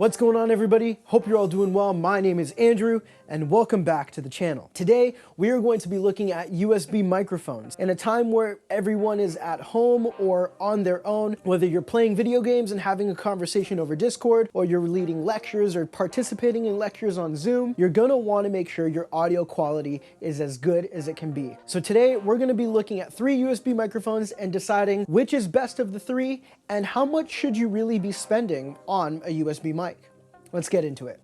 What's going on, everybody? Hope you're all doing well. My name is Andrew and welcome back to the channel. Today we are going to be looking at USB microphones. In a time where everyone is at home or on their own, whether you're playing video games and having a conversation over Discord, or you're leading lectures or participating in lectures on Zoom, you're gonna want to make sure your audio quality is as good as it can be. So today we're going to be looking at 3 USB microphones and deciding which is best of the 3 and how much should you really be spending on a USB mic. Let's get into it.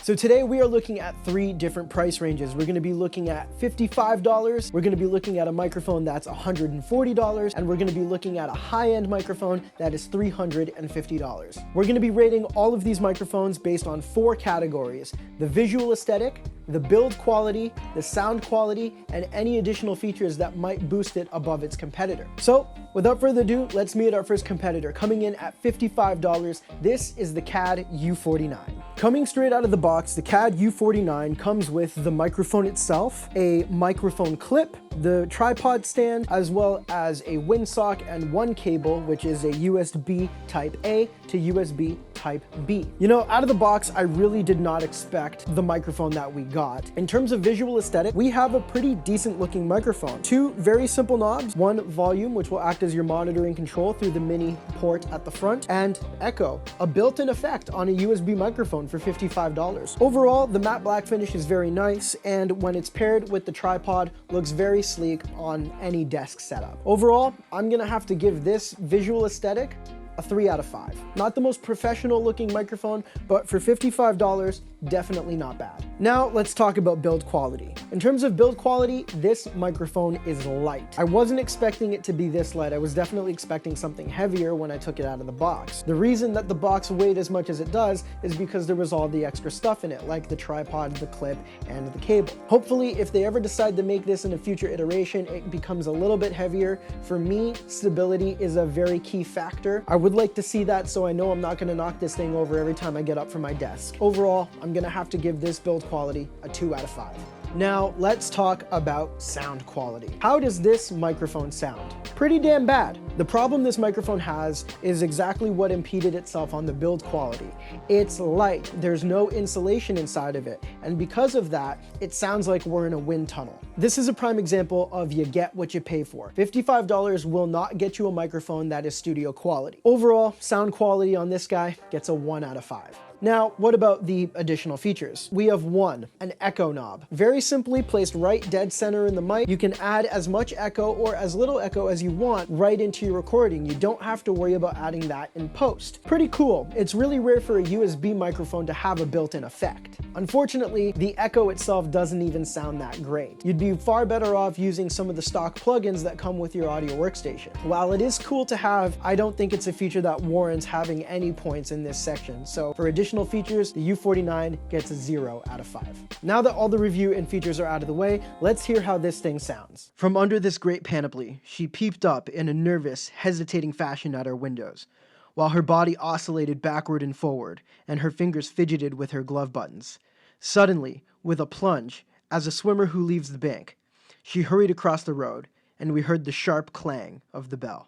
So today we are looking at 3 different price ranges. We're going to be looking at $55, we're going to be looking at a microphone that's $140, and we're going to be looking at a high-end microphone that is $350. We're going to be rating all of these microphones based on 4 categories: the visual aesthetic, the build quality, the sound quality, and any additional features that might boost it above its competitor. So without further ado, let's meet our first competitor. Coming in at $55, this is the CAD U49. Coming straight out of the box, the CAD U49 comes with the microphone itself, a microphone clip, the tripod stand, as well as a windsock and 1 cable, which is a USB Type A to USB Type B. You know, out of the box, I really did not expect the microphone that we got. In terms of visual aesthetic, we have a pretty decent looking microphone. 2 very simple knobs, 1 volume, which will act as your monitoring control through the mini port at the front, and echo, a built-in effect on a USB microphone for $55. Overall, the matte black finish is very nice, and when it's paired with the tripod, looks very sleek on any desk setup. Overall, I'm gonna have to give this visual aesthetic a 3 out of 5. Not the most professional looking microphone, but for $55, definitely not bad. Now let's talk about build quality. In terms of build quality, this microphone is light. I wasn't expecting it to be this light. I was definitely expecting something heavier when I took it out of the box. The reason that the box weighed as much as it does is because there was all the extra stuff in it, like the tripod, the clip, and the cable. Hopefully, if they ever decide to make this in a future iteration, it becomes a little bit heavier. For me, stability is a very key factor. I would like to see that, so I know I'm not gonna knock this thing over every time I get up from my desk. Overall, I'm gonna have to give this build quality a 2 out of 5. Now, let's talk about sound quality. How does this microphone sound? Pretty damn bad. The problem this microphone has is exactly what impeded itself on the build quality. It's light, there's no insulation inside of it, and because of that, it sounds like we're in a wind tunnel. This is a prime example of you get what you pay for. $55 will not get you a microphone that is studio quality. Overall, sound quality on this guy gets a 1 out of 5. Now, what about the additional features? We have 1, an echo knob. Very simply placed right dead center in the mic, you can add as much echo or as little echo as you want right into your recording. You don't have to worry about adding that in post. Pretty cool. It's really rare for a USB microphone to have a built-in effect. Unfortunately, the echo itself doesn't even sound that great. You'd be far better off using some of the stock plugins that come with your audio workstation. While it is cool to have, I don't think it's a feature that warrants having any points in this section. So for additional features, the U49 gets a 0 out of 5. Now that all the review and features are out of the way, let's hear how this thing sounds. From under this great panoply, she peeped up in a nervous, hesitating fashion at our windows, while her body oscillated backward and forward, and her fingers fidgeted with her glove buttons. Suddenly, with a plunge, as a swimmer who leaves the bank, she hurried across the road, and we heard the sharp clang of the bell.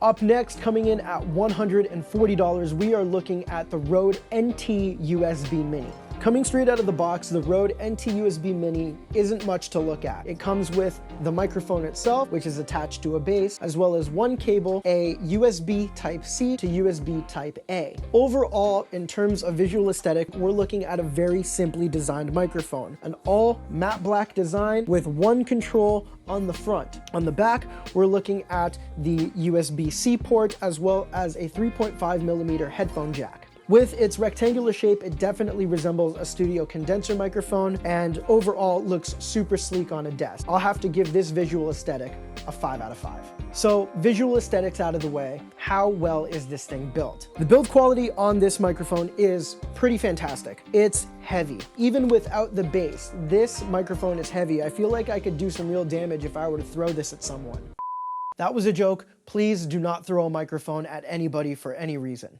Up next, coming in at $140, we are looking at the Rode NT USB Mini. Coming straight out of the box, the Rode NT USB Mini isn't much to look at. It comes with the microphone itself, which is attached to a base, as well as 1 cable, a USB Type-C to USB Type-A. Overall, in terms of visual aesthetic, we're looking at a very simply designed microphone. An all matte black design with 1 control on the front. On the back, we're looking at the USB-C port, as well as a 3.5mm headphone jack. With its rectangular shape, it definitely resembles a studio condenser microphone and overall looks super sleek on a desk. I'll have to give this visual aesthetic a 5 out of 5. So visual aesthetics out of the way, how well is this thing built? The build quality on this microphone is pretty fantastic. It's heavy. Even without the bass, this microphone is heavy. I feel like I could do some real damage if I were to throw this at someone. That was a joke. Please do not throw a microphone at anybody for any reason.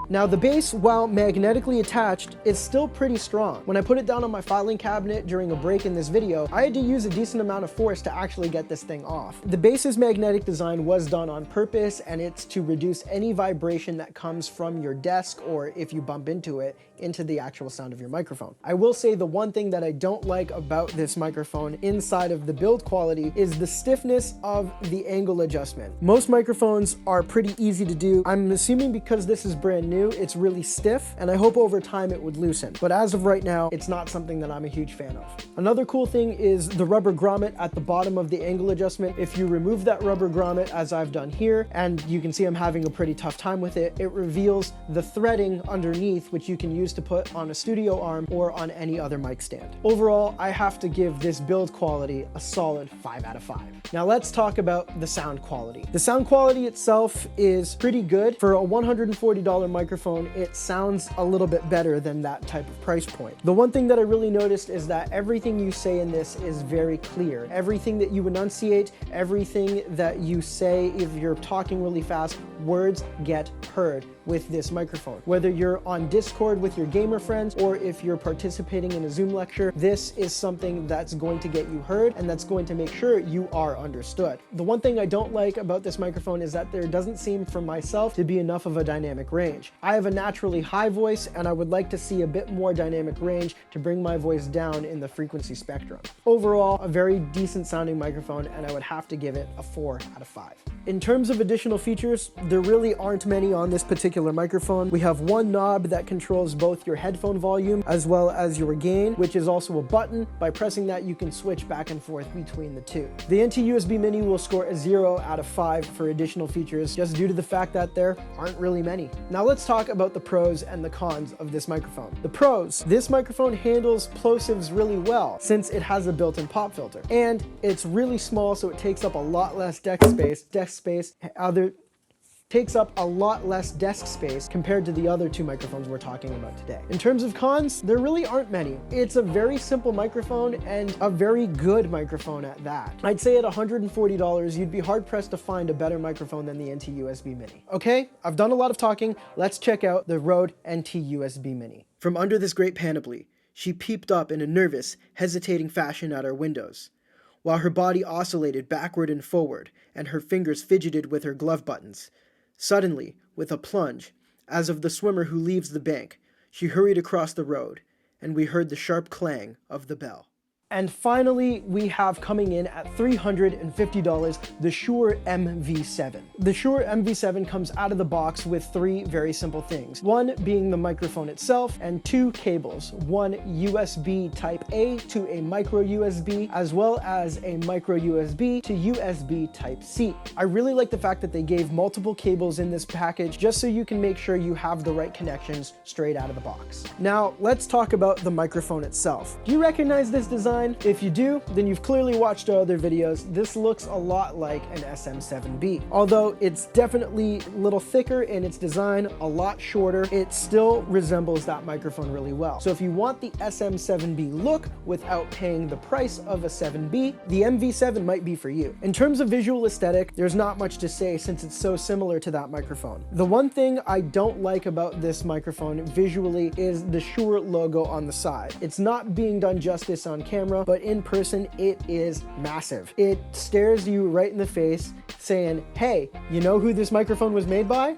Now the base, while magnetically attached, is still pretty strong. When I put it down on my filing cabinet during a break in this video, I had to use a decent amount of force to actually get this thing off. The base's magnetic design was done on purpose, and it's to reduce any vibration that comes from your desk, or if you bump into it, into the actual sound of your microphone. I will say the one thing that I don't like about this microphone inside of the build quality is the stiffness of the angle adjustment. Most microphones are pretty easy to do. I'm assuming because this is brand new, it's really stiff, and I hope over time it would loosen. But as of right now, it's not something that I'm a huge fan of. Another cool thing is the rubber grommet at the bottom of the angle adjustment. If you remove that rubber grommet, as I've done here, and you can see I'm having a pretty tough time with it, it reveals the threading underneath, which you can use to put on a studio arm or on any other mic stand. Overall, I have to give this build quality a solid 5 out of 5. Now let's talk about the sound quality. The sound quality itself is pretty good. For a $140 microphone, it sounds a little bit better than that type of price point. The one thing that I really noticed is that everything you say in this is very clear. Everything that you enunciate, everything that you say, if you're talking really fast, words get heard with this microphone. Whether you're on Discord with your gamer friends or if you're participating in a Zoom lecture, this is something that's going to get you heard and that's going to make sure you are understood. The one thing I don't like about this microphone is that there doesn't seem for myself to be enough of a dynamic range. I have a naturally high voice and I would like to see a bit more dynamic range to bring my voice down in the frequency spectrum. Overall, a very decent sounding microphone, and I would have to give it a 4 out of 5. In terms of additional features, there really aren't many on this particular microphone. We have one knob that controls both your headphone volume as well as your gain, which is also a button. By pressing that, you can switch back and forth between the two. The NT-USB Mini will score a 0 out of 5 for additional features, just due to the fact that there aren't really many. Now let's talk about the pros and the cons of this microphone. The pros: this microphone handles plosives really well since it has a built-in pop filter, and it's really small, so it takes up a lot less desk space compared to the other two microphones we're talking about today. In terms of cons, there really aren't many. It's a very simple microphone and a very good microphone at that. I'd say at $140, you'd be hard pressed to find a better microphone than the NT-USB Mini. Okay, I've done a lot of talking. Let's check out the Rode NT-USB Mini. From under this great panoply, she peeped up in a nervous, hesitating fashion at our windows, while her body oscillated backward and forward, and her fingers fidgeted with her glove buttons. Suddenly, with a plunge, as of the swimmer who leaves the bank, she hurried across the road, and we heard the sharp clang of the bell. And finally, we have coming in at $350, the Shure MV7. The Shure MV7 comes out of the box with 3 very simple things. 1 being the microphone itself, and 2 cables. 1 USB Type A to a micro USB, as well as a micro USB to USB Type C. I really like the fact that they gave multiple cables in this package, just so you can make sure you have the right connections straight out of the box. Now, let's talk about the microphone itself. Do you recognize this design? If you do, then you've clearly watched our other videos. This looks a lot like an SM7B. Although it's definitely a little thicker in its design, a lot shorter, it still resembles that microphone really well. So if you want the SM7B look without paying the price of a 7B, the MV7 might be for you. In terms of visual aesthetic, there's not much to say since it's so similar to that microphone. The one thing I don't like about this microphone visually is the Shure logo on the side. It's not being done justice on camera, but in person, it is massive. It stares you right in the face saying, hey, you know who this microphone was made by?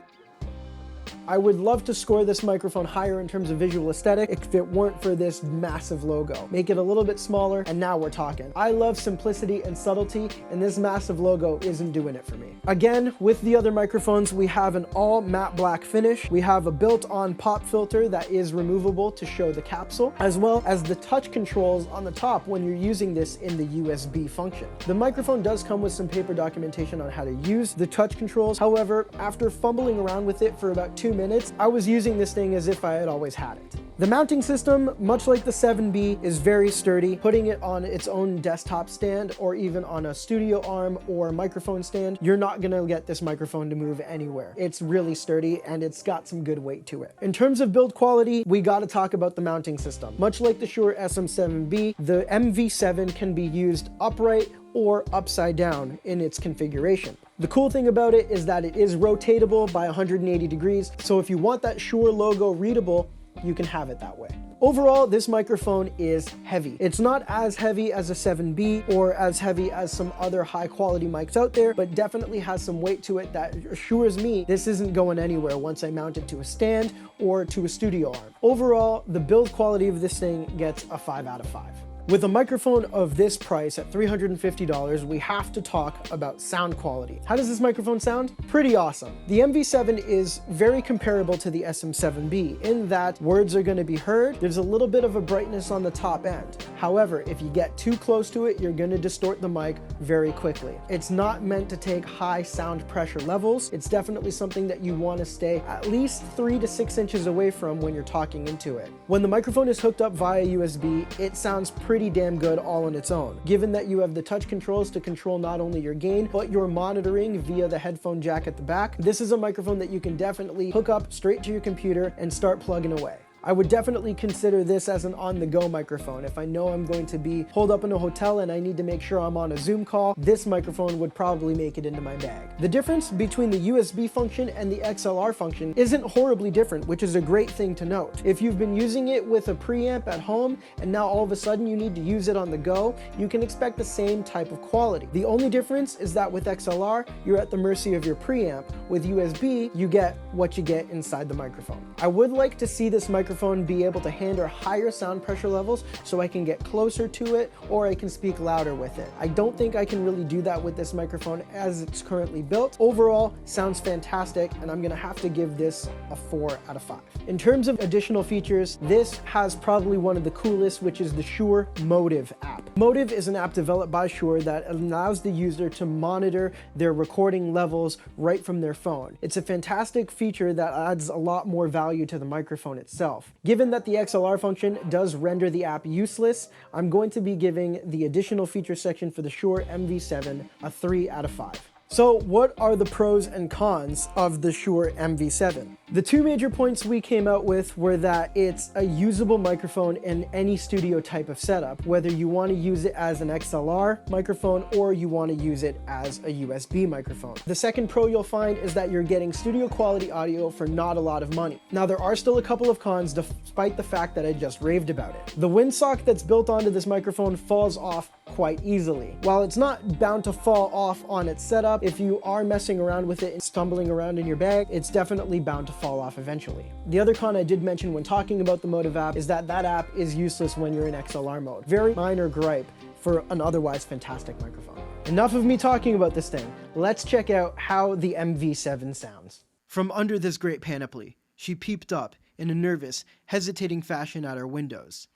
I would love to score this microphone higher in terms of visual aesthetic if it weren't for this massive logo. Make it a little bit smaller, and now we're talking. I love simplicity and subtlety, and this massive logo isn't doing it for me. Again, with the other microphones, we have an all matte black finish. We have a built-on pop filter that is removable to show the capsule, as well as the touch controls on the top when you're using this in the USB function. The microphone does come with some paper documentation on how to use the touch controls. However, after fumbling around with it for about 2 minutes, I was using this thing as if I had always had it. The mounting system, much like the 7B, is very sturdy. Putting it on its own desktop stand or even on a studio arm or microphone stand, you're not gonna get this microphone to move anywhere. It's really sturdy and it's got some good weight to it. In terms of build quality, we gotta talk about the mounting system. Much like the Shure SM7B, the MV7 can be used upright or upside down in its configuration. The cool thing about it is that it is rotatable by 180 degrees, so if you want that Shure logo readable, you can have it that way. Overall, this microphone is heavy. It's not as heavy as a 7B or as heavy as some other high quality mics out there, but definitely has some weight to it that assures me this isn't going anywhere once I mount it to a stand or to a studio arm. Overall, the build quality of this thing gets a 5 out of 5. With a microphone of this price at $350, we have to talk about sound quality. How does this microphone sound? Pretty awesome. The MV7 is very comparable to the SM7B in that words are going to be heard. There's a little bit of a brightness on the top end. However, if you get too close to it, you're going to distort the mic very quickly. It's not meant to take high sound pressure levels. It's definitely something that you want to stay at least 3 to 6 inches away from when you're talking into it. When the microphone is hooked up via USB, it sounds pretty damn good all on its own, given that you have the touch controls to control not only your gain, but your monitoring via the headphone jack at the back. This is a microphone that you can definitely hook up straight to your computer and start plugging away. I would definitely consider this as an on-the-go microphone. If I know I'm going to be holed up in a hotel and I need to make sure I'm on a Zoom call, this microphone would probably make it into my bag. The difference between the USB function and the XLR function isn't horribly different, which is a great thing to note. If you've been using it with a preamp at home and now all of a sudden you need to use it on the go, you can expect the same type of quality. The only difference is that with XLR, you're at the mercy of your preamp. With USB, you get what you get inside the microphone. I would like to see this microphone be able to handle higher sound pressure levels so I can get closer to it or I can speak louder with it. I don't think I can really do that with this microphone as it's currently built. Overall, sounds fantastic, and I'm gonna have to give this a 4 out of 5. In terms of additional features, this has probably one of the coolest, which is the Shure Motive app. Motive is an app developed by Shure that allows the user to monitor their recording levels right from their phone. It's a fantastic feature that adds a lot more value to the microphone itself. Given that the XLR function does render the app useless, I'm going to be giving the additional feature section for the Shure MV7 a 3 out of 5. So what are the pros and cons of the Shure MV7? The two major points we came out with were that it's a usable microphone in any studio type of setup, whether you want to use it as an XLR microphone or you want to use it as a USB microphone. The second pro you'll find is that you're getting studio quality audio for not a lot of money. Now there are still a couple of cons despite the fact that I just raved about it. The windsock that's built onto this microphone falls off quite easily. While it's not bound to fall off on its setup, if you are messing around with it and stumbling around in your bag, it's definitely bound to fall off eventually. The other con I did mention when talking about the Motive app is that that app is useless when you're in XLR mode. Very minor gripe for an otherwise fantastic microphone. Enough of me talking about this thing. Let's check out how the MV7 sounds. From under this great panoply, she peeped up in a nervous, hesitating fashion at our windows,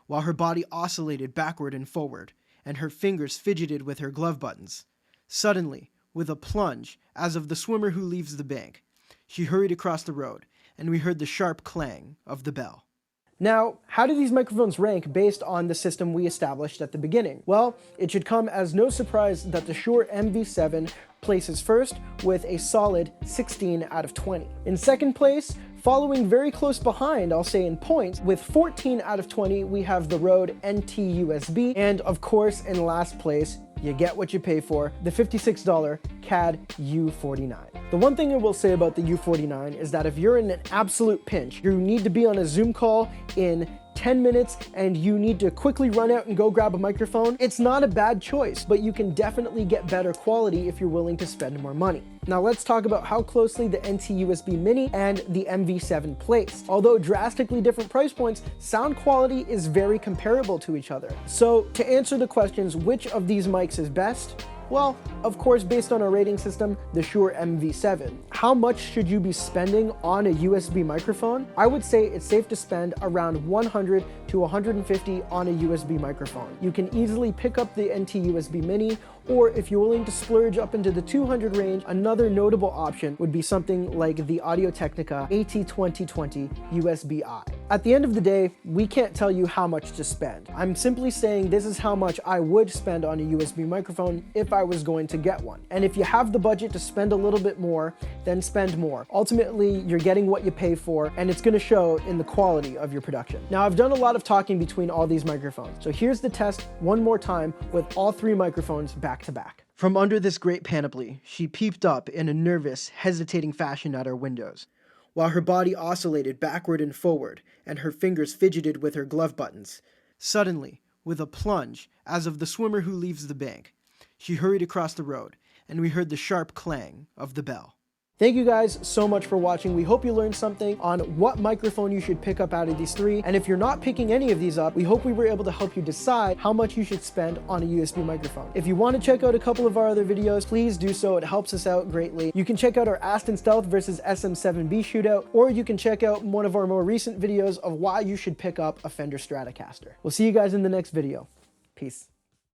while her body oscillated backward and forward, and her fingers fidgeted with her glove buttons. Suddenly, with a plunge, as of the swimmer who leaves the bank, she hurried across the road, and we heard the sharp clang of the bell. Now, how do these microphones rank based on the system we established at the beginning? Well, it should come as no surprise that the Shure MV7 places first with a solid 16 out of 20. In second place, following very close behind, I'll say in points, with 14 out of 20, we have the Rode NT USB, and of course, in last place, you get what you pay for, the $56 CAD U49. The one thing I will say about the U49 is that if you're in an absolute pinch, you need to be on a Zoom call in 10 minutes and you need to quickly run out and go grab a microphone, it's not a bad choice, but you can definitely get better quality if you're willing to spend more money. Now let's talk about how closely the NT USB Mini and the MV7 placed. Although drastically different price points, sound quality is very comparable to each other. So to answer the questions, which of these mics is best? Well, of course, based on our rating system, the Shure MV7. How much should you be spending on a USB microphone? I would say it's safe to spend around $100 to $150 on a USB microphone. You can easily pick up the NT USB Mini, or if you're willing to splurge up into the 200 range, another notable option would be something like the Audio-Technica AT2020 USB-I. At the end of the day, we can't tell you how much to spend. I'm simply saying this is how much I would spend on a USB microphone if I was going to get one. And if you have the budget to spend a little bit more, then spend more. Ultimately, you're getting what you pay for, and it's gonna show in the quality of your production. Now, I've done a lot of talking between all these microphones, so here's the test one more time with all three microphones back to back. From under this great panoply, she peeped up in a nervous, hesitating fashion at our windows, while her body oscillated backward and forward, and her fingers fidgeted with her glove buttons. Suddenly, with a plunge, as of the swimmer who leaves the bank, she hurried across the road, and we heard the sharp clang of the bell. Thank you guys so much for watching. We hope you learned something on what microphone you should pick up out of these three. And if you're not picking any of these up, we hope we were able to help you decide how much you should spend on a USB microphone. If you want to check out a couple of our other videos, please do so. It helps us out greatly. You can check out our Aston Stealth versus SM7B shootout, or you can check out one of our more recent videos of why you should pick up a Fender Stratocaster. We'll see you guys in the next video. Peace.